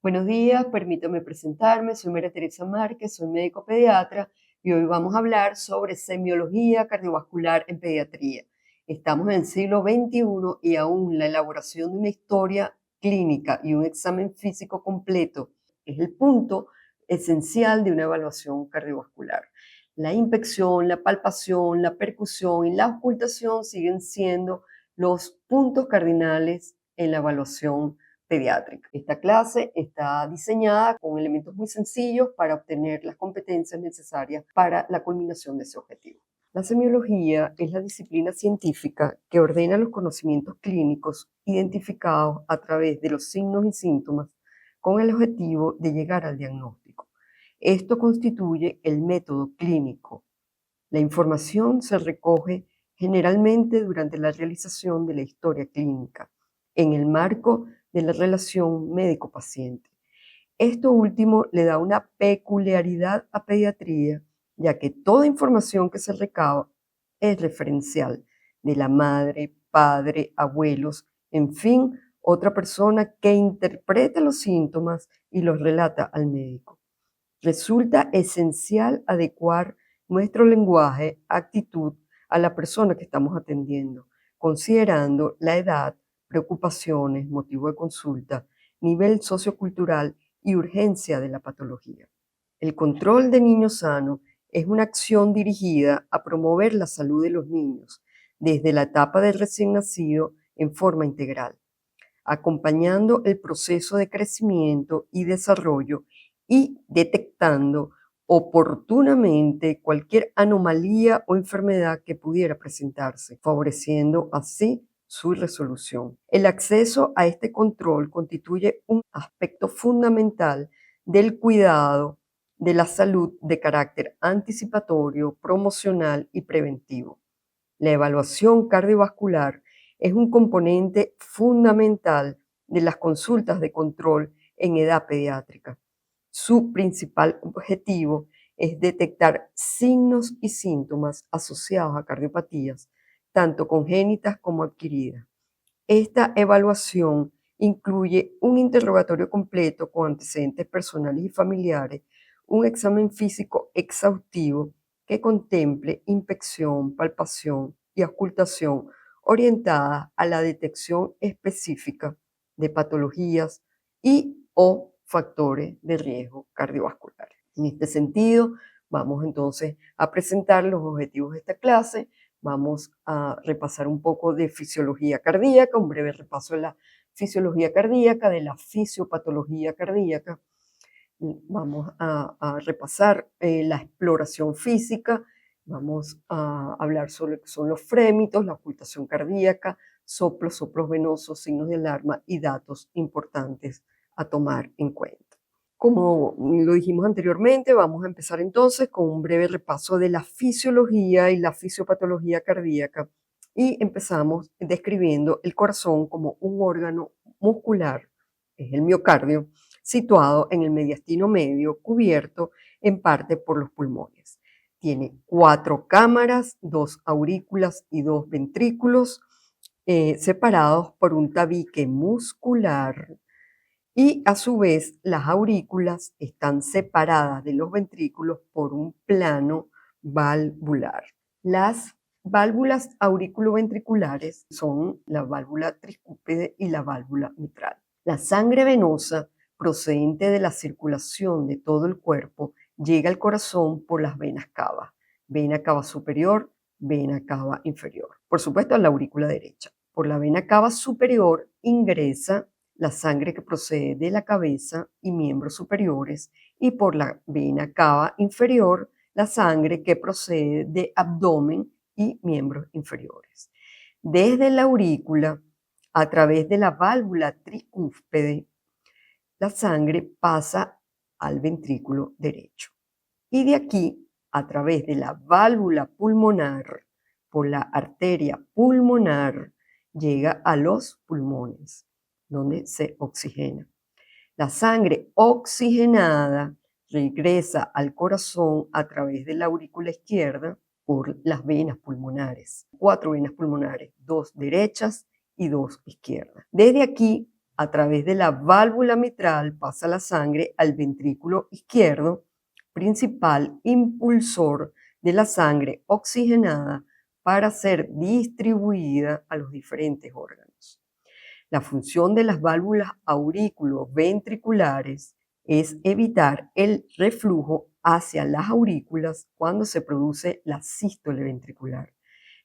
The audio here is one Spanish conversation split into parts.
Buenos días, permítame presentarme, soy María Teresa Márquez, soy médico pediatra y hoy vamos a hablar sobre semiología cardiovascular en pediatría. Estamos en el siglo XXI y aún la elaboración de una historia clínica y un examen físico completo es el punto esencial de una evaluación cardiovascular. La inspección, la palpación, la percusión y la ocultación siguen siendo los puntos cardinales en la evaluación pediátrica. Esta clase está diseñada con elementos muy sencillos para obtener las competencias necesarias para la culminación de ese objetivo. La semiología es la disciplina científica que ordena los conocimientos clínicos identificados a través de los signos y síntomas con el objetivo de llegar al diagnóstico. Esto constituye el método clínico. La información se recoge generalmente durante la realización de la historia clínica, en el marco de la relación médico-paciente. Esto último le da una peculiaridad a pediatría, ya que toda información que se recaba es referencial de la madre, padre, abuelos, en fin, otra persona que interpreta los síntomas y los relata al médico. Resulta esencial adecuar nuestro lenguaje, actitud a la persona que estamos atendiendo, considerando la edad, preocupaciones, motivo de consulta, nivel sociocultural y urgencia de la patología. El control de niños sanos es una acción dirigida a promover la salud de los niños desde la etapa del recién nacido en forma integral, acompañando el proceso de crecimiento y desarrollo y detectando oportunamente cualquier anomalía o enfermedad que pudiera presentarse, favoreciendo así su resolución. El acceso a este control constituye un aspecto fundamental del cuidado de la salud de carácter anticipatorio, promocional y preventivo. La evaluación cardiovascular es un componente fundamental de las consultas de control en edad pediátrica. Su principal objetivo es detectar signos y síntomas asociados a cardiopatías, tanto congénitas como adquiridas. Esta evaluación incluye un interrogatorio completo con antecedentes personales y familiares, un examen físico exhaustivo que contemple inspección, palpación y auscultación orientada a la detección específica de patologías y o factores de riesgo cardiovascular. En este sentido, vamos entonces a presentar los objetivos de esta clase. Vamos a repasar un poco de fisiología cardíaca, un breve repaso de la fisiología cardíaca, de la fisiopatología cardíaca. Vamos a repasar la exploración física, vamos a hablar sobre lo que son los frémitos, la ocultación cardíaca, soplos venosos, signos de alarma y datos importantes a tomar en cuenta. Como lo dijimos anteriormente, vamos a empezar entonces con un breve repaso de la fisiología y la fisiopatología cardíaca y empezamos describiendo el corazón como un órgano muscular, es el miocardio, situado en el mediastino medio, cubierto en parte por los pulmones. Tiene 4 cámaras, 2 aurículas y 2 ventrículos, separados por un tabique muscular, y a su vez las aurículas están separadas de los ventrículos por un plano valvular. Las válvulas auriculoventriculares son la válvula tricúpide y la válvula mitral. La sangre venosa procedente de la circulación de todo el cuerpo llega al corazón por las venas cava, vena cava superior, vena cava inferior. Por supuesto, a la aurícula derecha. Por la vena cava superior ingresa la sangre que procede de la cabeza y miembros superiores, y por la vena cava inferior la sangre que procede de abdomen y miembros inferiores. Desde la aurícula, a través de la válvula tricúspide, la sangre pasa al ventrículo derecho. Y de aquí, a través de la válvula pulmonar, por la arteria pulmonar, llega a los pulmones, donde se oxigena. La sangre oxigenada regresa al corazón a través de la aurícula izquierda por las venas pulmonares. 4 venas pulmonares, 2 derechas y 2 izquierdas. Desde aquí A través de la válvula mitral pasa la sangre al ventrículo izquierdo, principal impulsor de la sangre oxigenada para ser distribuida a los diferentes órganos. La función de las válvulas aurículo-ventriculares es evitar el reflujo hacia las aurículas cuando se produce la sístole ventricular.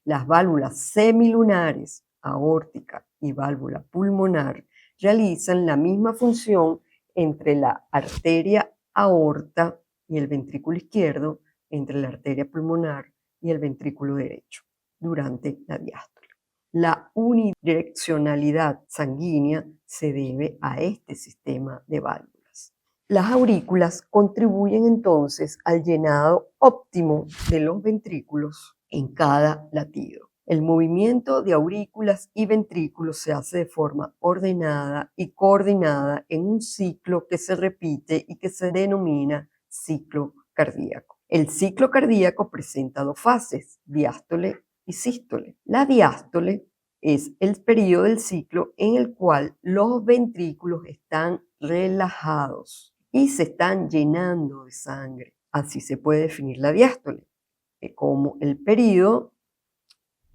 Las válvulas semilunares, aórtica y válvula pulmonar realizan la misma función entre la arteria aorta y el ventrículo izquierdo, entre la arteria pulmonar y el ventrículo derecho, durante la diástole. La unidireccionalidad sanguínea se debe a este sistema de válvulas. Las aurículas contribuyen entonces al llenado óptimo de los ventrículos en cada latido. El movimiento de aurículas y ventrículos se hace de forma ordenada y coordinada en un ciclo que se repite y que se denomina ciclo cardíaco. El ciclo cardíaco presenta dos fases, diástole y sístole. La diástole es el periodo del ciclo en el cual los ventrículos están relajados y se están llenando de sangre. Así se puede definir la diástole, como el periodo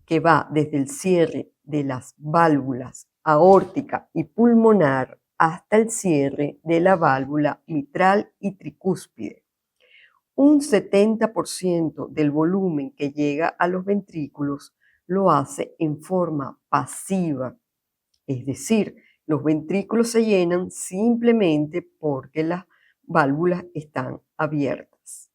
que va desde el cierre de las válvulas aórtica y pulmonar hasta el cierre de la válvula mitral y tricúspide. Un 70% del volumen que llega a los ventrículos lo hace en forma pasiva, es decir, los ventrículos se llenan simplemente porque las válvulas están abiertas.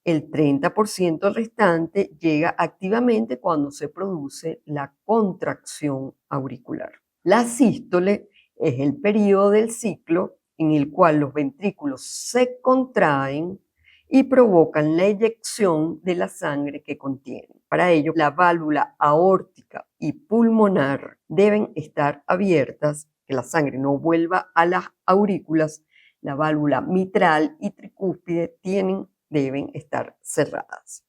El 30% restante llega activamente cuando se produce la contracción auricular. La sístole es el periodo del ciclo en el cual los ventrículos se contraen y provocan la eyección de la sangre que contienen. Para ello, la válvula aórtica y pulmonar deben estar abiertas, que la sangre no vuelva a las aurículas. La válvula mitral y tricúspide deben estar cerradas.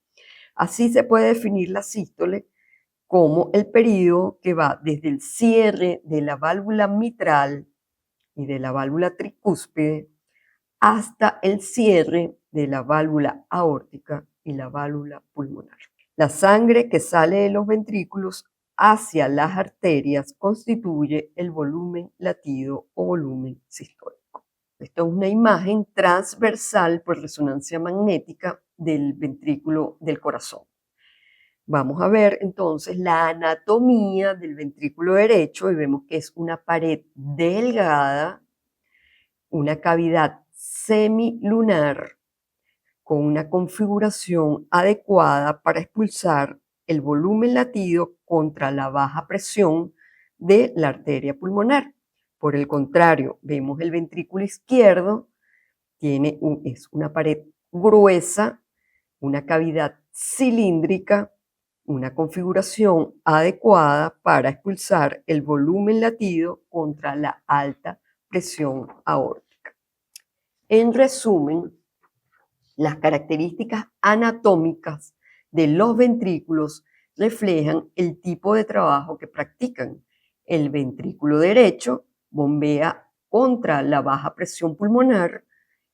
Así se puede definir la sístole como el periodo que va desde el cierre de la válvula mitral y de la válvula tricúspide hasta el cierre de la válvula aórtica y la válvula pulmonar. La sangre que sale de los ventrículos hacia las arterias constituye el volumen latido o volumen sistólico. Esto es una imagen transversal por resonancia magnética del ventrículo del corazón. Vamos a ver entonces la anatomía del ventrículo derecho y vemos que es una pared delgada, una cavidad semilunar con una configuración adecuada para expulsar el volumen latido contra la baja presión de la arteria pulmonar. Por el contrario, vemos el ventrículo izquierdo, es una pared gruesa, una cavidad cilíndrica, una configuración adecuada para expulsar el volumen latido contra la alta presión aórtica. En resumen, las características anatómicas de los ventrículos reflejan el tipo de trabajo que practican. El ventrículo derecho bombea contra la baja presión pulmonar,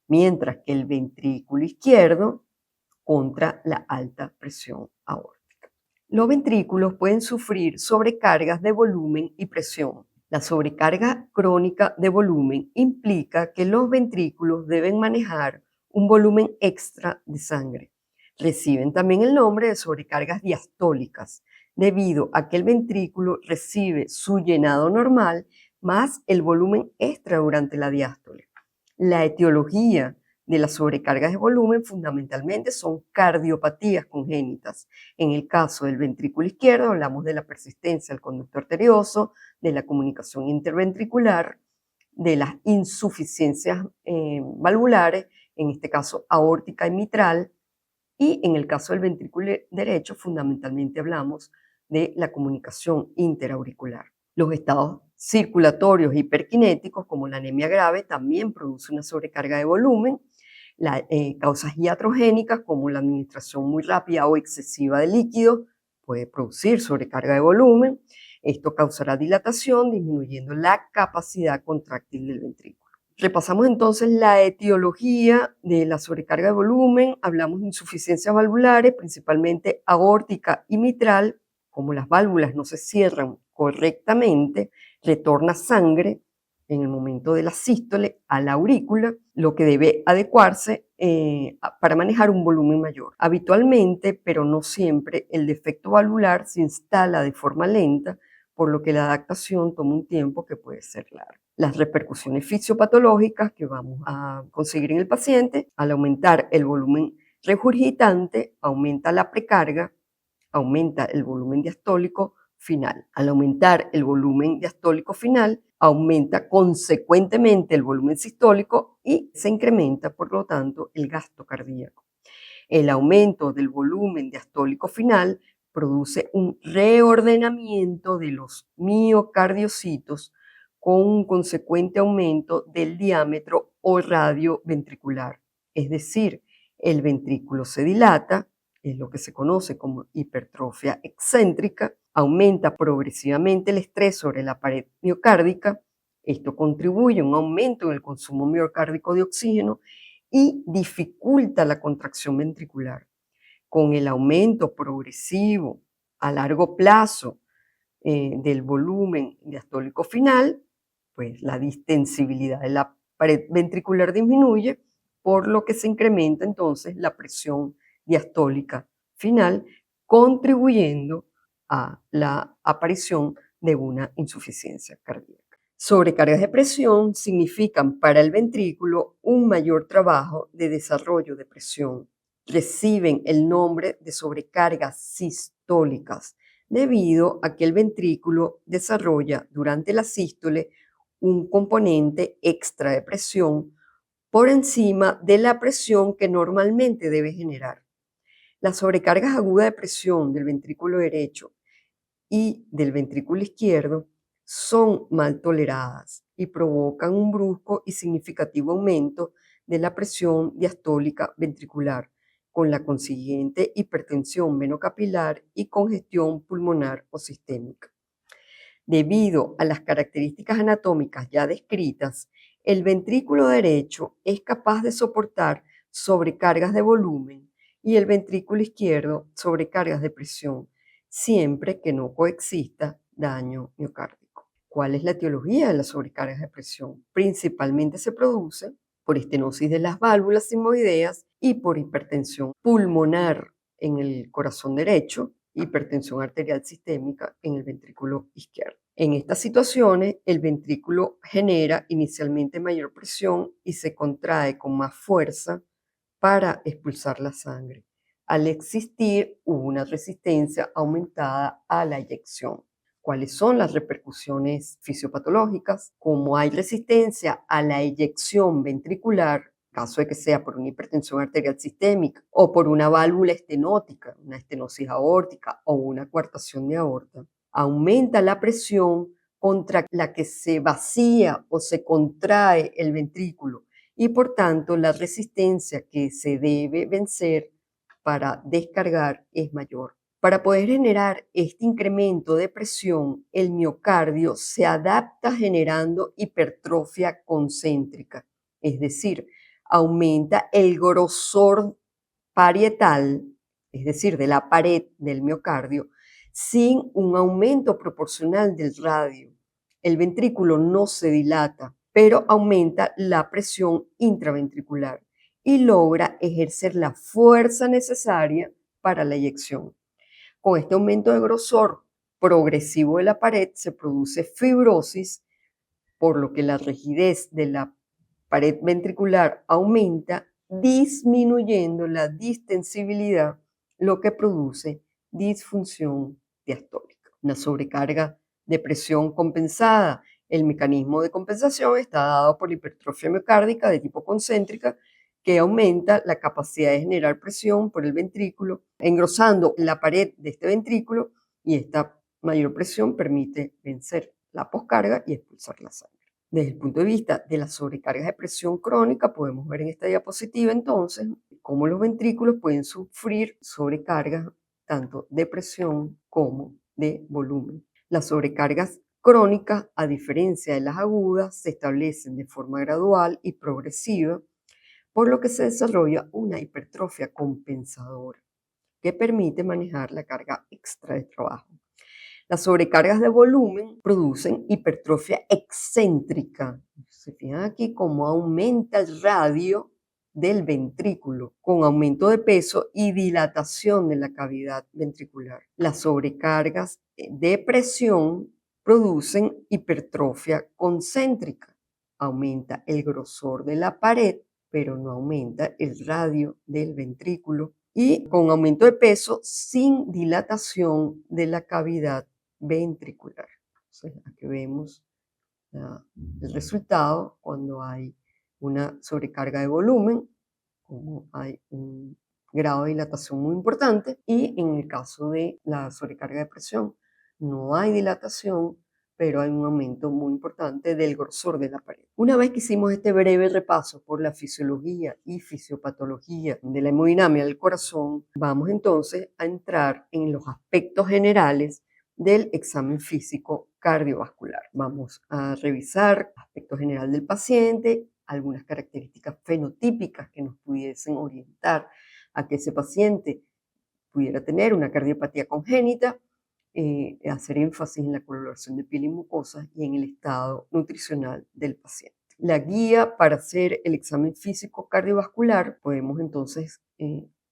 mientras que el ventrículo izquierdo contra la alta presión aórtica. Los ventrículos pueden sufrir sobrecargas de volumen y presión. La sobrecarga crónica de volumen implica que los ventrículos deben manejar un volumen extra de sangre. Reciben también el nombre de sobrecargas diastólicas, debido a que el ventrículo recibe su llenado normal más el volumen extra durante la diástole. La etiología de las sobrecargas de volumen fundamentalmente son cardiopatías congénitas. En el caso del ventrículo izquierdo hablamos de la persistencia del conducto arterioso, de la comunicación interventricular, de las insuficiencias valvulares, en este caso aórtica y mitral, y en el caso del ventrículo derecho fundamentalmente hablamos de la comunicación interauricular. Los estados circulatorios hiperkinéticos, como la anemia grave, también producen una sobrecarga de volumen. Causas iatrogénicas, como la administración muy rápida o excesiva de líquidos, puede producir sobrecarga de volumen. Esto causará dilatación, disminuyendo la capacidad contráctil del ventrículo. Repasamos entonces la etiología de la sobrecarga de volumen. Hablamos de insuficiencias valvulares, principalmente aórtica y mitral. Como las válvulas no se cierran correctamente, retorna sangre en el momento de la sístole a la aurícula, lo que debe adecuarse para manejar un volumen mayor. Habitualmente, pero no siempre, el defecto valvular se instala de forma lenta, por lo que la adaptación toma un tiempo que puede ser largo. Las repercusiones fisiopatológicas que vamos a conseguir en el paciente: al aumentar el volumen regurgitante, aumenta la precarga, aumenta el volumen diastólico final. Al aumentar el volumen diastólico final, aumenta consecuentemente el volumen sistólico y se incrementa, por lo tanto, el gasto cardíaco. El aumento del volumen diastólico final produce un reordenamiento de los miocardiocitos con un consecuente aumento del diámetro o radio ventricular. Es decir, el ventrículo se dilata, es lo que se conoce como hipertrofia excéntrica, aumenta progresivamente el estrés sobre la pared miocárdica. Esto contribuye a un aumento en el consumo miocárdico de oxígeno y dificulta la contracción ventricular. Con el aumento progresivo a largo plazo del volumen diastólico final, pues la distensibilidad de la pared ventricular disminuye, por lo que se incrementa entonces la presión diastólica final, contribuyendo a la aparición de una insuficiencia cardíaca. Sobrecargas de presión significan para el ventrículo un mayor trabajo de desarrollo de presión. Reciben el nombre de sobrecargas sistólicas debido a que el ventrículo desarrolla durante la sístole un componente extra de presión por encima de la presión que normalmente debe generar. Las sobrecargas agudas de presión del ventrículo derecho y del ventrículo izquierdo son mal toleradas y provocan un brusco y significativo aumento de la presión diastólica ventricular, con la consiguiente hipertensión venocapilar y congestión pulmonar o sistémica. Debido a las características anatómicas ya descritas, el ventrículo derecho es capaz de soportar sobrecargas de volumen y el ventrículo izquierdo sobrecargas de presión, siempre que no coexista daño miocárdico. ¿Cuál es la etiología de las sobrecargas de presión? Principalmente se produce por estenosis de las válvulas sigmoideas y por hipertensión pulmonar en el corazón derecho, hipertensión arterial sistémica en el ventrículo izquierdo. En estas situaciones, el ventrículo genera inicialmente mayor presión y se contrae con más fuerza para expulsar la sangre, al existir una resistencia aumentada a la eyección. ¿Cuáles son las repercusiones fisiopatológicas? Como hay resistencia a la eyección ventricular, caso de que sea por una hipertensión arterial sistémica o por una válvula estenótica, una estenosis aórtica o una coartación de aorta, aumenta la presión contra la que se vacía o se contrae el ventrículo y por tanto la resistencia que se debe vencer para descargar es mayor. Para poder generar este incremento de presión, el miocardio se adapta generando hipertrofia concéntrica, es decir, aumenta el grosor parietal, es decir, de la pared del miocardio, sin un aumento proporcional del radio. El ventrículo no se dilata, pero aumenta la presión intraventricular y logra ejercer la fuerza necesaria para la eyección. Con este aumento de grosor progresivo de la pared se produce fibrosis, por lo que la rigidez de la pared ventricular aumenta, disminuyendo la distensibilidad, lo que produce disfunción diastólica. Una sobrecarga de presión compensada. El mecanismo de compensación está dado por la hipertrofia miocárdica de tipo concéntrica, que aumenta la capacidad de generar presión por el ventrículo, engrosando la pared de este ventrículo, y esta mayor presión permite vencer la poscarga y expulsar la sangre. Desde el punto de vista de las sobrecargas de presión crónica, podemos ver en esta diapositiva entonces cómo los ventrículos pueden sufrir sobrecargas tanto de presión como de volumen. Las sobrecargas crónicas, a diferencia de las agudas, se establecen de forma gradual y progresiva, por lo que se desarrolla una hipertrofia compensadora que permite manejar la carga extra de trabajo. Las sobrecargas de volumen producen hipertrofia excéntrica. Se fijan aquí cómo aumenta el radio del ventrículo con aumento de peso y dilatación de la cavidad ventricular. Las sobrecargas de presión producen hipertrofia concéntrica. Aumenta el grosor de la pared, pero no aumenta el radio del ventrículo, y con aumento de peso sin dilatación de la cavidad ventricular. Entonces, aquí vemos el resultado cuando hay una sobrecarga de volumen, como hay un grado de dilatación muy importante, y en el caso de la sobrecarga de presión no hay dilatación, pero hay un aumento muy importante del grosor de la pared. Una vez que hicimos este breve repaso por la fisiología y fisiopatología de la hemodinamia del corazón, vamos entonces a entrar en los aspectos generales del examen físico cardiovascular. Vamos a revisar el aspecto general del paciente, algunas características fenotípicas que nos pudiesen orientar a que ese paciente pudiera tener una cardiopatía congénita, hacer énfasis en la coloración de piel y mucosas y en el estado nutricional del paciente. La guía para hacer el examen físico cardiovascular, podemos entonces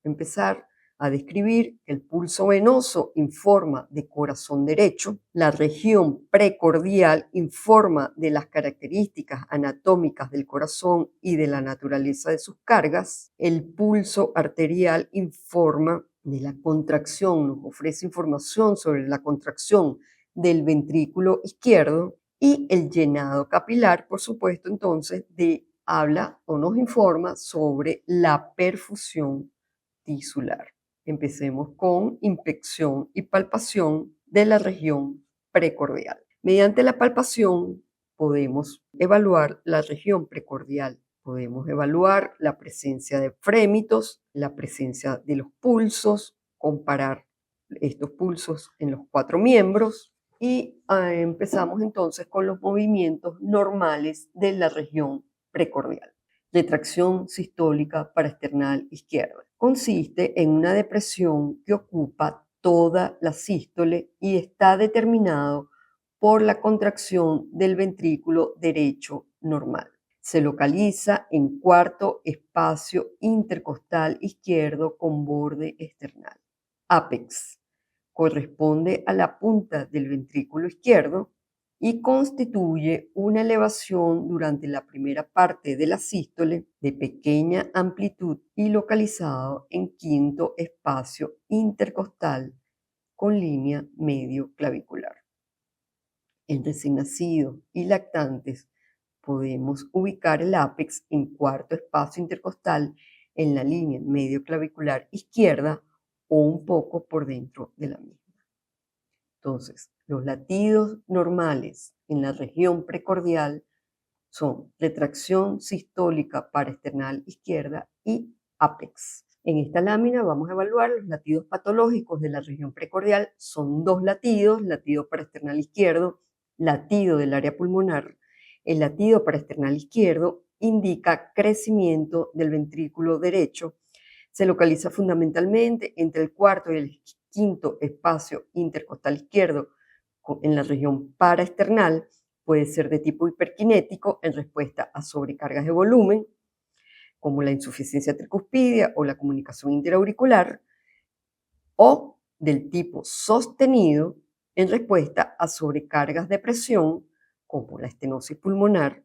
empezar a describir que el pulso venoso informa de corazón derecho, la región precordial informa de las características anatómicas del corazón y de la naturaleza de sus cargas, el pulso arterial informa de la contracción, nos ofrece información sobre la contracción del ventrículo izquierdo, y el llenado capilar, por supuesto, entonces, habla o nos informa sobre la perfusión tisular. Empecemos con inspección y palpación de la región precordial. Mediante la palpación podemos evaluar la región precordial. Podemos evaluar la presencia de frémitos, la presencia de los pulsos, comparar estos pulsos en los 4 miembros y empezamos entonces con los movimientos normales de la región precordial. Retracción sistólica paraesternal izquierda. Consiste en una depresión que ocupa toda la sístole y está determinado por la contracción del ventrículo derecho normal. Se localiza en cuarto espacio intercostal izquierdo con borde external. Ápex. Corresponde a la punta del ventrículo izquierdo y constituye una elevación durante la primera parte de la sístole de pequeña amplitud y localizado en quinto espacio intercostal con línea medio clavicular. En recién nacidos y lactantes podemos ubicar el ápex en cuarto espacio intercostal en la línea medio clavicular izquierda o un poco por dentro de la misma. Entonces, los latidos normales en la región precordial son retracción sistólica paraesternal izquierda y ápex. En esta lámina vamos a evaluar los latidos patológicos de la región precordial. Son 2 latidos, latido paraesternal izquierdo, latido del área pulmonar. El latido paraesternal izquierdo indica crecimiento del ventrículo derecho. Se localiza fundamentalmente entre el cuarto y el quinto espacio intercostal izquierdo en la región paraesternal. Puede ser de tipo hiperkinético en respuesta a sobrecargas de volumen, como la insuficiencia tricuspidia o la comunicación interauricular, o del tipo sostenido en respuesta a sobrecargas de presión, como la estenosis pulmonar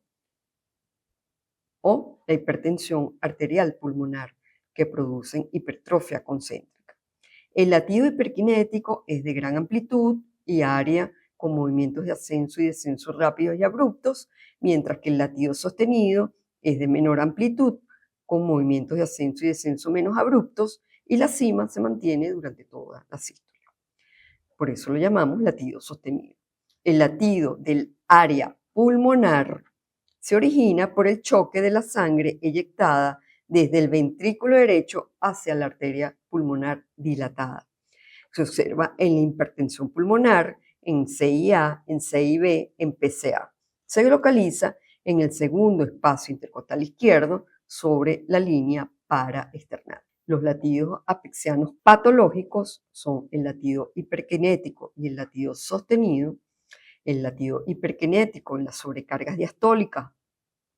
o la hipertensión arterial pulmonar, que producen hipertrofia concéntrica. El latido hiperkinético es de gran amplitud y área con movimientos de ascenso y descenso rápidos y abruptos, mientras que el latido sostenido es de menor amplitud, con movimientos de ascenso y descenso menos abruptos, y la cima se mantiene durante toda la sístole. Por eso lo llamamos latido sostenido. El latido del área pulmonar se origina por el choque de la sangre eyectada desde el ventrículo derecho hacia la arteria pulmonar dilatada. Se observa en la hipertensión pulmonar, en CIA, en CIB, en PCA. Se localiza en el segundo espacio intercostal izquierdo sobre la línea paraesternal. Los latidos apexianos patológicos son el latido hiperkinético y el latido sostenido. El latido hiperkinético en las sobrecargas diastólicas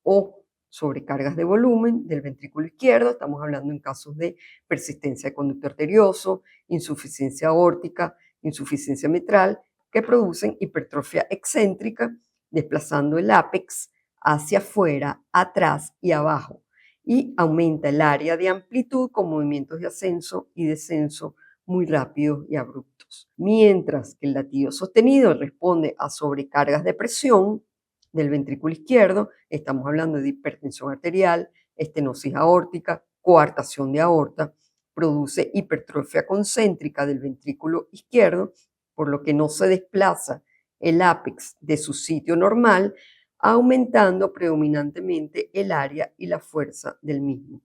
o sobrecargas de volumen del ventrículo izquierdo, estamos hablando en casos de persistencia de conducto arterioso, insuficiencia aórtica, insuficiencia mitral, que producen hipertrofia excéntrica, desplazando el ápex hacia afuera, atrás y abajo, y aumenta el área de amplitud con movimientos de ascenso y descenso muy rápidos y abruptos. Mientras que el latido sostenido responde a sobrecargas de presión del ventrículo izquierdo, estamos hablando de hipertensión arterial, estenosis aórtica, coartación de aorta, produce hipertrofia concéntrica del ventrículo izquierdo, por lo que no se desplaza el ápex de su sitio normal, aumentando predominantemente el área y la fuerza del mismo.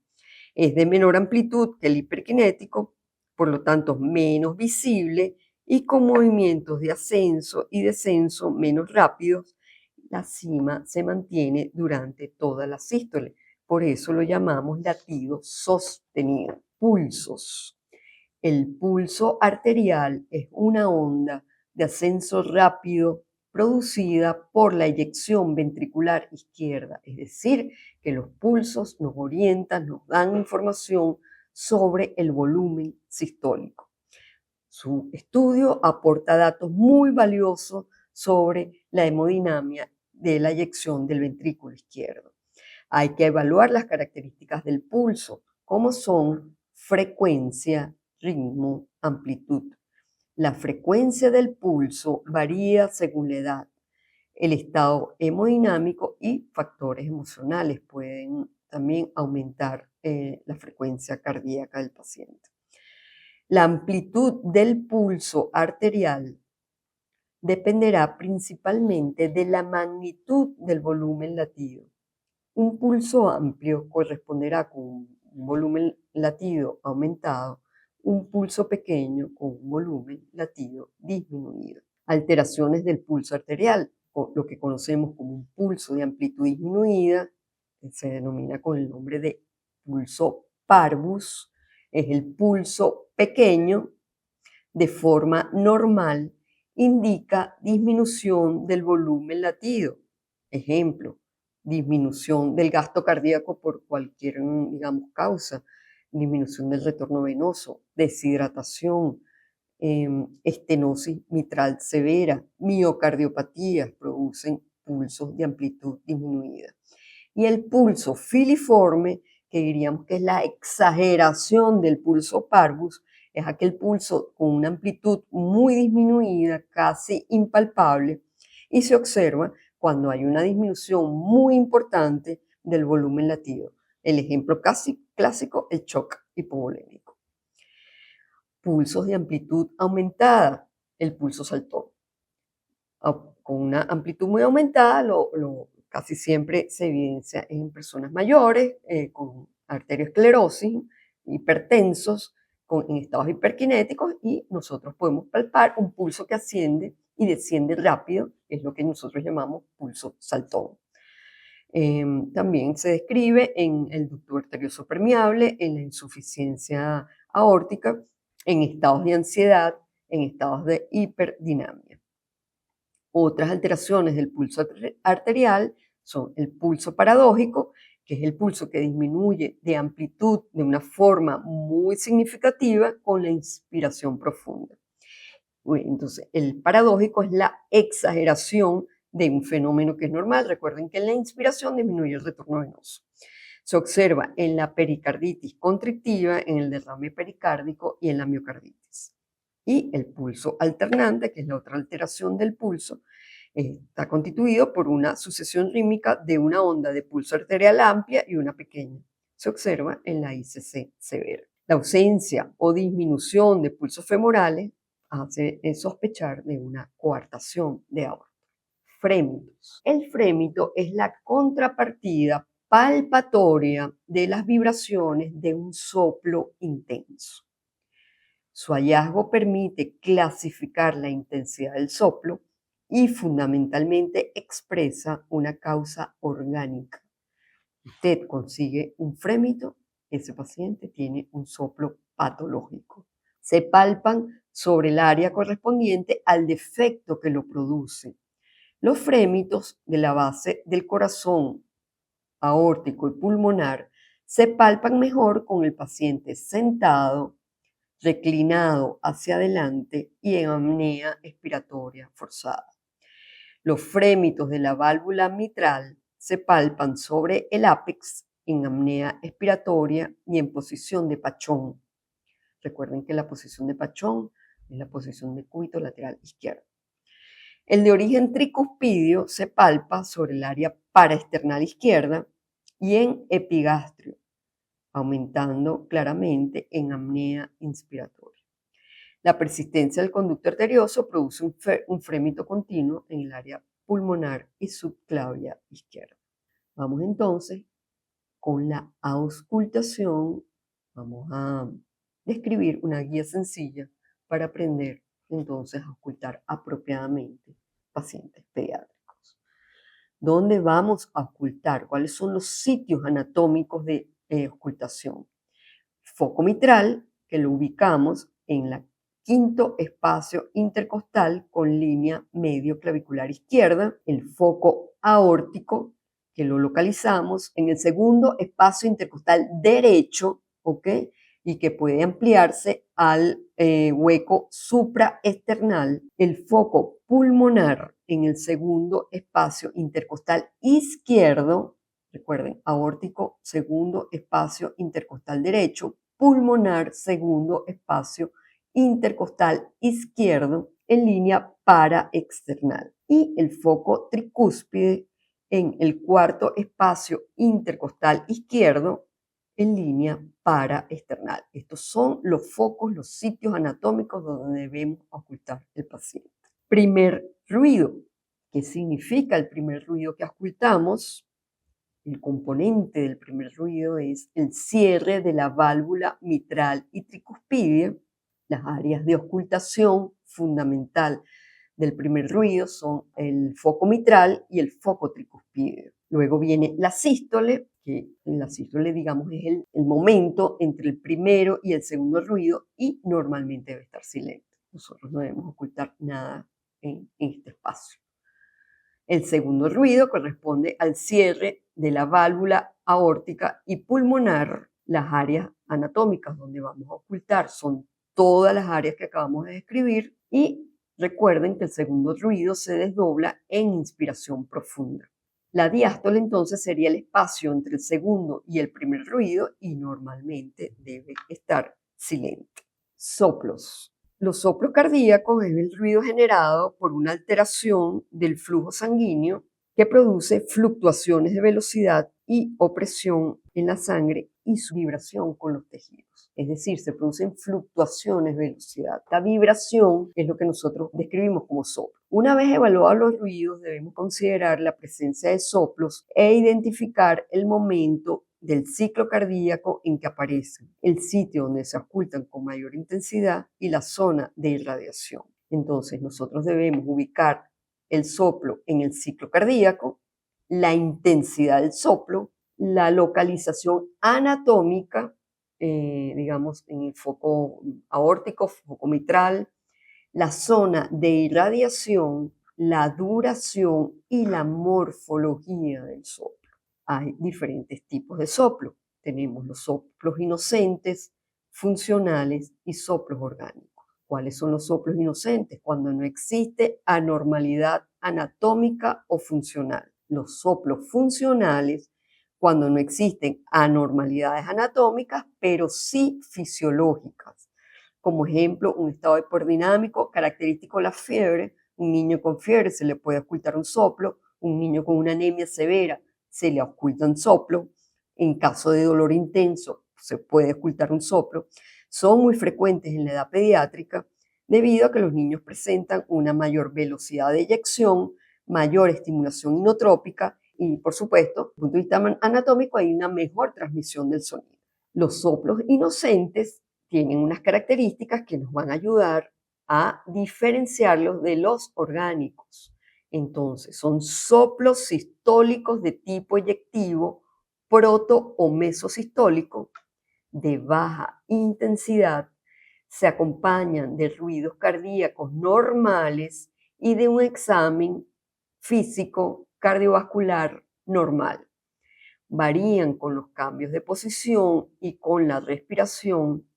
Es de menor amplitud que el hiperkinético, por lo tanto menos visible y con movimientos de ascenso y descenso menos rápidos. La cima se mantiene durante toda la sístole, por eso lo llamamos latido sostenido. Pulsos. El pulso arterial es una onda de ascenso rápido producida por la eyección ventricular izquierda, es decir, que los pulsos nos orientan, nos dan información sobre el volumen sistólico. Su estudio aporta datos muy valiosos sobre la hemodinamia de la eyección del ventrículo izquierdo. Hay que evaluar las características del pulso, como son frecuencia, ritmo, amplitud. La frecuencia del pulso varía según la edad. El estado hemodinámico y factores emocionales pueden también aumentar la frecuencia cardíaca del paciente. La amplitud del pulso arterial dependerá principalmente de la magnitud del volumen latido. Un pulso amplio corresponderá con un volumen latido aumentado, un pulso pequeño con un volumen latido disminuido. Alteraciones del pulso arterial, lo que conocemos como un pulso de amplitud disminuida, que se denomina con el nombre de pulso parvus, es el pulso pequeño de forma normal, indica disminución del volumen latido. Ejemplo, disminución del gasto cardíaco por cualquier, digamos, causa, disminución del retorno venoso, deshidratación, estenosis mitral severa, miocardiopatías producen pulsos de amplitud disminuida. Y el pulso filiforme, que diríamos que es la exageración del pulso parvus, es aquel pulso con una amplitud muy disminuida, casi impalpable, y se observa cuando hay una disminución muy importante del volumen latido. El ejemplo casi clásico, el shock hipovolémico. Pulsos de amplitud aumentada, el pulso saltón. Con una amplitud muy aumentada, casi siempre se evidencia en personas mayores, con arteriosclerosis, hipertensos, en estados hiperkinéticos, y nosotros podemos palpar un pulso que asciende y desciende rápido, es lo que nosotros llamamos pulso saltón. También se describe en el ducto arterioso permeable, en la insuficiencia aórtica, en estados de ansiedad, en estados de hiperdinamia. Otras alteraciones del pulso arterial son el pulso paradójico, que es el pulso que disminuye de amplitud de una forma muy significativa con la inspiración profunda. Entonces, el paradójico es la exageración de un fenómeno que es normal. Recuerden que en la inspiración disminuye el retorno venoso. Se observa en la pericarditis constrictiva, en el derrame pericárdico y en la miocarditis. Y el pulso alternante, que es la otra alteración del pulso, está constituido por una sucesión rítmica de una onda de pulso arterial amplia y una pequeña. Se observa en la ICC severa. La ausencia o disminución de pulsos femorales hace sospechar de una coartación de aorta. Frémitos. El frémito es la contrapartida palpatoria de las vibraciones de un soplo intenso. Su hallazgo permite clasificar la intensidad del soplo y fundamentalmente expresa una causa orgánica. Usted consigue un frémito, ese paciente tiene un soplo patológico. Se palpan sobre el área correspondiente al defecto que lo produce. Los frémitos de la base del corazón aórtico y pulmonar se palpan mejor con el paciente sentado, reclinado hacia adelante y en apnea expiratoria forzada. Los frémitos de la válvula mitral se palpan sobre el ápex en apnea expiratoria y en posición de pachón. Recuerden que la posición de pachón es la posición de cúbito lateral izquierdo. El de origen tricuspidio se palpa sobre el área paraesternal izquierda y en epigastrio, aumentando claramente en apnea inspiratoria. La persistencia del conducto arterioso produce un frémito continuo en el área pulmonar y subclavia izquierda. Vamos entonces con la auscultación. Vamos a describir una guía sencilla para aprender entonces a auscultar apropiadamente pacientes pediátricos. ¿Dónde vamos a auscultar? ¿Cuáles son los sitios anatómicos de auscultación? Foco mitral, que lo ubicamos en el quinto espacio intercostal con línea medio clavicular izquierda. El foco aórtico, que lo localizamos en el segundo espacio intercostal derecho, ¿ok? Y que puede ampliarse al hueco supraesternal. El foco pulmonar en el segundo espacio intercostal izquierdo. Recuerden, aórtico, segundo espacio intercostal derecho, pulmonar, segundo espacio intercostal izquierdo en línea paraexternal. Y el foco tricúspide en el cuarto espacio intercostal izquierdo en línea paraesternal. Estos son los focos, los sitios anatómicos donde debemos ocultar el paciente. Primer ruido. ¿Qué significa el primer ruido que auscultamos? El componente del primer ruido es el cierre de la válvula mitral y tricuspidia. Las áreas de auscultación fundamental del primer ruido son el foco mitral y el foco tricuspideo. Luego viene la sístole, que en la sístole, digamos, es el momento entre el primero y el segundo ruido y normalmente debe estar silente. Nosotros no debemos ocultar nada en este espacio. El segundo ruido corresponde al cierre de la válvula aórtica y pulmonar. Las áreas anatómicas donde vamos a ocultar son todas las áreas que acabamos de describir y recuerden que el segundo ruido se desdobla en inspiración profunda. La diástole entonces sería el espacio entre el segundo y el primer ruido y normalmente debe estar silente. Soplos. Los soplos cardíacos es el ruido generado por una alteración del flujo sanguíneo que produce fluctuaciones de velocidad y opresión en la sangre y su vibración con los tejidos. Es decir, se producen fluctuaciones de velocidad. La vibración es lo que nosotros describimos como soplo. Una vez evaluados los ruidos, debemos considerar la presencia de soplos e identificar el momento del ciclo cardíaco en que aparecen, el sitio donde se auscultan con mayor intensidad y la zona de irradiación. Entonces, nosotros debemos ubicar el soplo en el ciclo cardíaco, la intensidad del soplo, la localización anatómica, digamos, en el foco aórtico, foco mitral, la zona de irradiación, la duración y la morfología del soplo. Hay diferentes tipos de soplo. Tenemos los soplos inocentes, funcionales y soplos orgánicos. ¿Cuáles son los soplos inocentes? Cuando no existe anormalidad anatómica o funcional. Los soplos funcionales, cuando no existen anormalidades anatómicas, pero sí fisiológicas. Como ejemplo, un estado hipodinámico característico de la fiebre. Un niño con fiebre se le puede ocultar un soplo. Un niño con una anemia severa se le oculta un soplo. En caso de dolor intenso, se puede ocultar un soplo. Son muy frecuentes en la edad pediátrica debido a que los niños presentan una mayor velocidad de eyección, mayor estimulación inotrópica y, por supuesto, desde el punto de vista anatómico, hay una mejor transmisión del sonido. Los soplos inocentes tienen unas características que nos van a ayudar a diferenciarlos de los orgánicos. Entonces, son soplos sistólicos de tipo eyectivo, proto o mesosistólico, de baja intensidad, se acompañan de ruidos cardíacos normales y de un examen físico cardiovascular normal. Varían con los cambios de posición y con la respiración.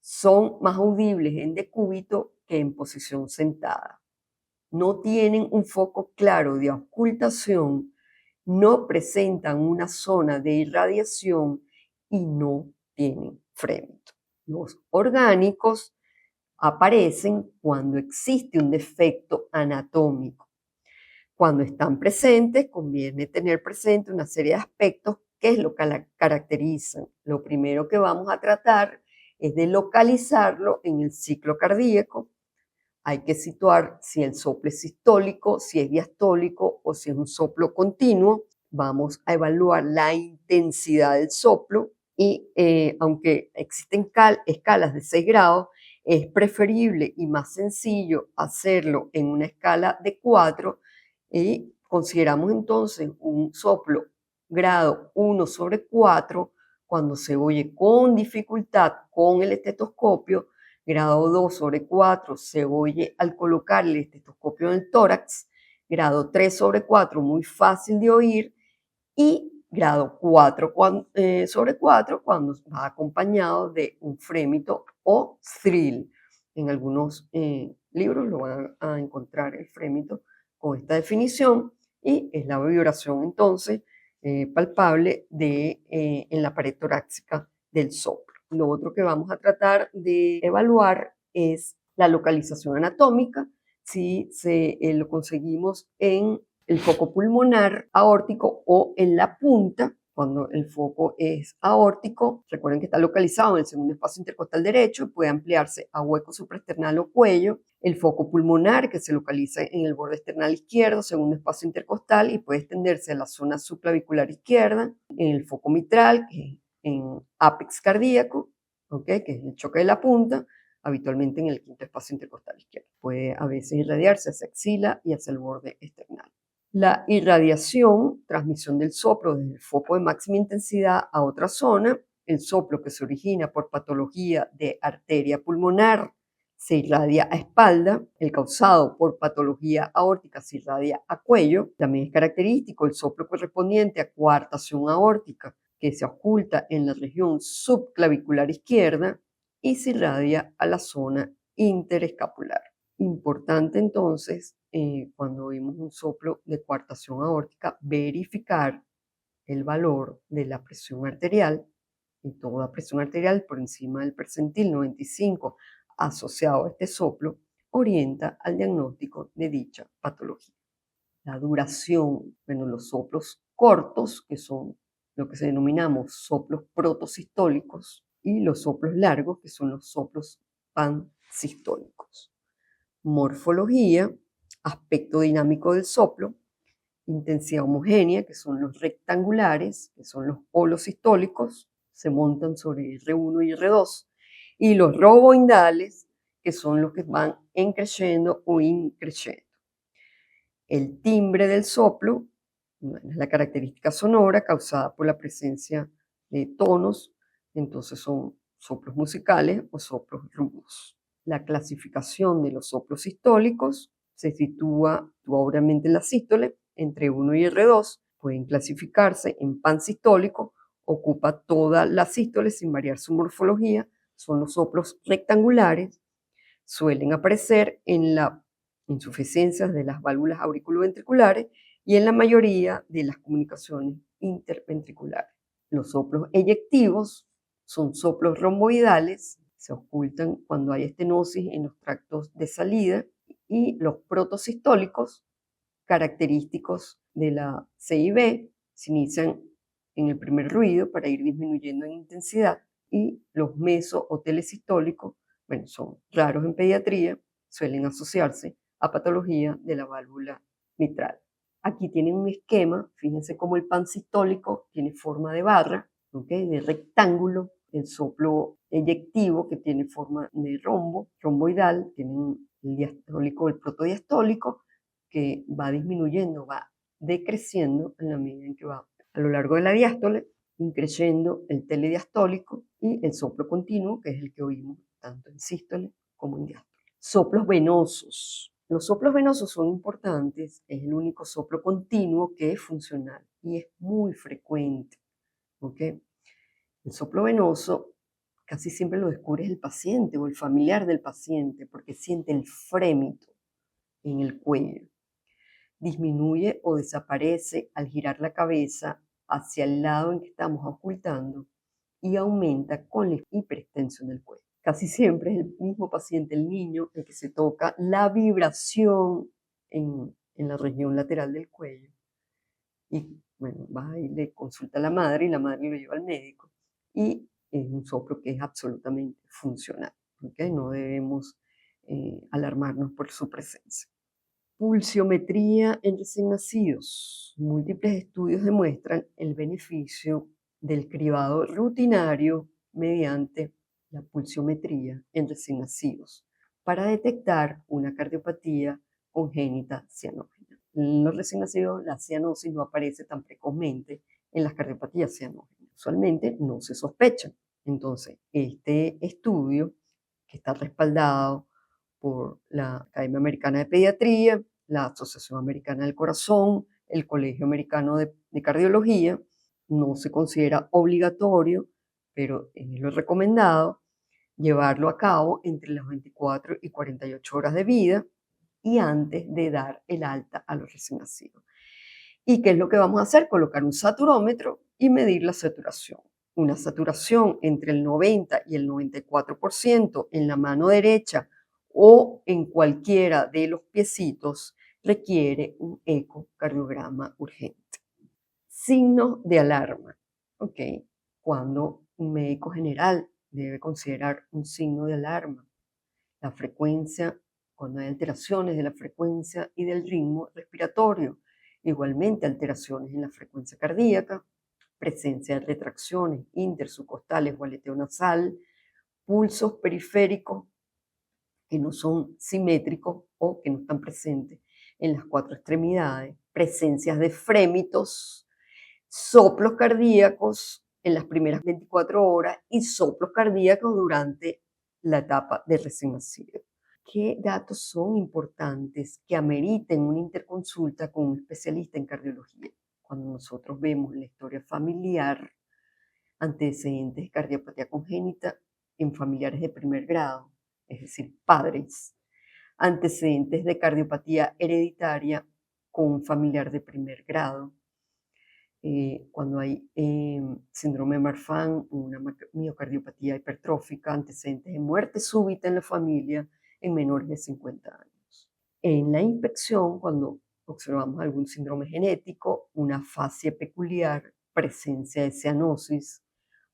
Son más audibles en decúbito que en posición sentada. No tienen un foco claro de auscultación, no presentan una zona de irradiación y no tienen frémito. Los orgánicos aparecen cuando existe un defecto anatómico. Cuando están presentes, conviene tener presente una serie de aspectos que es lo que la caracterizan. Lo primero que vamos a tratar es de localizarlo en el ciclo cardíaco. Hay que situar si el soplo es sistólico, si es diastólico o si es un soplo continuo. Vamos a evaluar la intensidad del soplo y aunque existen escalas de 6 grados, es preferible y más sencillo hacerlo en una escala de 4 y consideramos entonces un soplo grado 1/4 cuando se oye con dificultad con el estetoscopio, grado 2/4 se oye al colocar el estetoscopio en el tórax, grado 3/4 muy fácil de oír y grado 4/4 cuando va acompañado de un frémito o thrill. En algunos libros lo van a encontrar el frémito con esta definición y es la vibración entonces palpable en la pared torácica del soplo. Lo otro que vamos a tratar de evaluar es la localización anatómica, si lo conseguimos en el foco pulmonar aórtico o en la punta. Cuando el foco es aórtico, recuerden que está localizado en el segundo espacio intercostal derecho y puede ampliarse a hueco supraesternal o cuello. El foco pulmonar, que se localiza en el borde esternal izquierdo, segundo espacio intercostal, y puede extenderse a la zona subclavicular izquierda. En el foco mitral, que es en ápex cardíaco, ¿okay? Que es el choque de la punta, habitualmente en el quinto espacio intercostal izquierdo. Puede a veces irradiarse hacia axila y hacia el borde esternal. La irradiación, transmisión del soplo desde el foco de máxima intensidad a otra zona. El soplo que se origina por patología de arteria pulmonar se irradia a espalda. El causado por patología aórtica se irradia a cuello. También es característico el soplo correspondiente a coartación aórtica, que se oculta en la región subclavicular izquierda y se irradia a la zona interescapular. Importante entonces, cuando vemos un soplo de coartación aórtica, verificar el valor de la presión arterial, y toda presión arterial por encima del percentil 95 asociado a este soplo orienta al diagnóstico de dicha patología. La duración, bueno, los soplos cortos, que son lo que se denominamos soplos protosistólicos, y los soplos largos, que son los soplos pansistólicos. Morfología, aspecto dinámico del soplo, intensidad homogénea, que son los rectangulares, que son los holosistólicos, se montan sobre R1 y R2, y los roboidales, que son los que van increciendo o increciendo. El timbre del soplo, es la característica sonora causada por la presencia de tonos, entonces son soplos musicales o soplos rudos. La clasificación de los soplos sistólicos se sitúa obviamente en la sístole, entre 1 y R2, pueden clasificarse en pansistólico, ocupa toda la sístole sin variar su morfología, son los soplos rectangulares, suelen aparecer en la insuficiencias de las válvulas auriculoventriculares y en la mayoría de las comunicaciones interventriculares. Los soplos eyectivos son soplos romboidales, se ocultan cuando hay estenosis en los tractos de salida, y los protosistólicos, característicos de la CIB, se inician en el primer ruido para ir disminuyendo en intensidad, y los meso o telesistólicos, bueno, son raros en pediatría, suelen asociarse a patología de la válvula mitral. Aquí tienen un esquema, fíjense cómo el pansistólico tiene forma de barra, ¿ok? De rectángulo, el soplo eyectivo que tiene forma de rombo, romboidal, tienen el diastólico, el protodiastólico, que va disminuyendo, va decreciendo en la medida en que va a lo largo de la diástole, increyendo el telediastólico y el soplo continuo, que es el que oímos tanto en sístole como en diástole. Soplos venosos. Los soplos venosos son importantes, es el único soplo continuo que es funcional y es muy frecuente. ¿Okay? El soplo venoso casi siempre lo descubre el paciente o el familiar del paciente porque siente el frémito en el cuello. Disminuye o desaparece al girar la cabeza hacia el lado en que estamos ocultando y aumenta con la hiperextensión del cuello. Casi siempre es el mismo paciente, el niño, el que se toca la vibración en la región lateral del cuello. Y bueno, va y le consulta a la madre y la madre lo lleva al médico. Y es un soplo que es absolutamente funcional. ¿Okay? No debemos alarmarnos por su presencia. Pulsiometría en recién nacidos. Múltiples estudios demuestran el beneficio del cribado rutinario mediante la pulsiometría en recién nacidos para detectar una cardiopatía congénita cianógena. En los recién nacidos, la cianosis no aparece tan precozmente en las cardiopatías cianógenas. Usualmente no se sospechan. Entonces, este estudio, que está respaldado por la Academia Americana de Pediatría, la Asociación Americana del Corazón, el Colegio Americano de Cardiología, no se considera obligatorio, pero es lo recomendado llevarlo a cabo entre las 24 y 48 horas de vida y antes de dar el alta a los recién nacidos. ¿Y qué es lo que vamos a hacer? Colocar un saturómetro y medir la saturación. Una saturación entre el 90 y el 94% en la mano derecha o en cualquiera de los piecitos requiere un ecocardiograma urgente. Signos de alarma. ¿Ok? Cuando un médico general debe considerar un signo de alarma. La frecuencia, cuando hay alteraciones de la frecuencia y del ritmo respiratorio. Igualmente alteraciones en la frecuencia cardíaca, presencia de retracciones intersubcostales o aleteo nasal, pulsos periféricos que no son simétricos o que no están presentes en las cuatro extremidades, presencias de frémitos, soplos cardíacos en las primeras 24 horas y soplos cardíacos durante la etapa de recién nacido. ¿Qué datos son importantes que ameriten una interconsulta con un especialista en cardiología? Cuando nosotros vemos la historia familiar, antecedentes de cardiopatía congénita en familiares de primer grado, es decir, padres, antecedentes de cardiopatía hereditaria con un familiar de primer grado, cuando hay síndrome de Marfan, una miocardiopatía hipertrófica, antecedentes de muerte súbita en la familia en menores de 50 años. En la inspección, cuando observamos algún síndrome genético, una fascia peculiar, presencia de cianosis,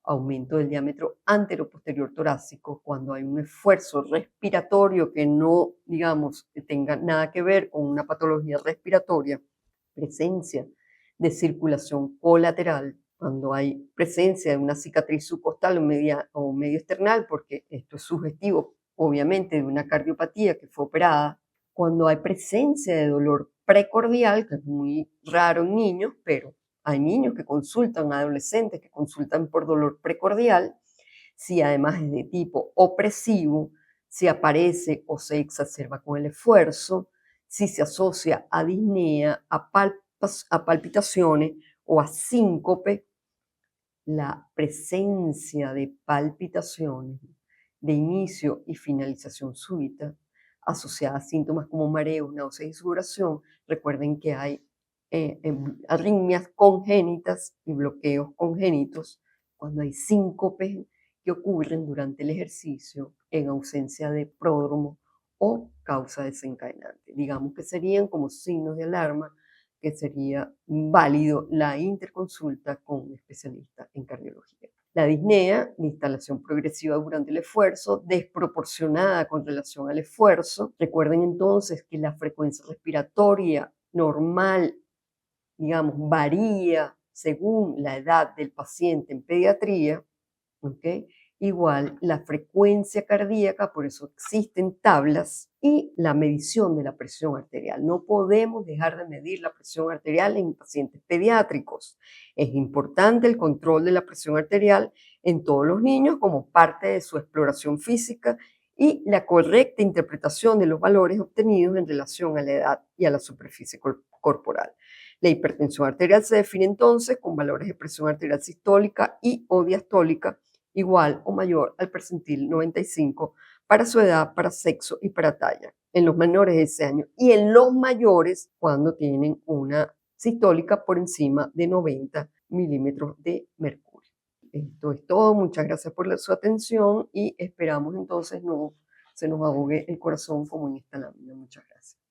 aumento del diámetro anteroposterior torácico, cuando hay un esfuerzo respiratorio que no, digamos, que tenga nada que ver con una patología respiratoria, presencia de circulación colateral, cuando hay presencia de una cicatriz subcostal o medio external, porque esto es sugestivo, obviamente, de una cardiopatía que fue operada, cuando hay presencia de dolor precordial, que es muy raro en niños, pero hay niños que consultan, adolescentes que consultan por dolor precordial, si además es de tipo opresivo, si aparece o se exacerba con el esfuerzo, si se asocia a disnea, a palpitaciones o a síncope. La presencia de palpitaciones de inicio y finalización súbita asociada a síntomas como mareos, náuseas y sudoración. Recuerden que hay arritmias congénitas y bloqueos congénitos cuando hay síncopes que ocurren durante el ejercicio en ausencia de pródromo o causa desencadenante. Digamos que serían como signos de alarma que sería válido la interconsulta con un especialista en cardiología. La disnea, la instalación progresiva durante el esfuerzo, desproporcionada con relación al esfuerzo. Recuerden entonces que la frecuencia respiratoria normal, digamos, varía según la edad del paciente en pediatría, ¿ok? Igual la frecuencia cardíaca, por eso existen tablas, y la medición de la presión arterial. No podemos dejar de medir la presión arterial en pacientes pediátricos. Es importante el control de la presión arterial en todos los niños como parte de su exploración física y la correcta interpretación de los valores obtenidos en relación a la edad y a la superficie corporal. La hipertensión arterial se define entonces con valores de presión arterial sistólica y o diastólica igual o mayor al percentil 95 para su edad, para sexo y para talla, en los menores de ese año y en los mayores cuando tienen una sistólica por encima de 90 milímetros de mercurio. Esto es todo, muchas gracias por su atención y esperamos entonces no se nos ahogue el corazón como en esta lámina. Muchas gracias.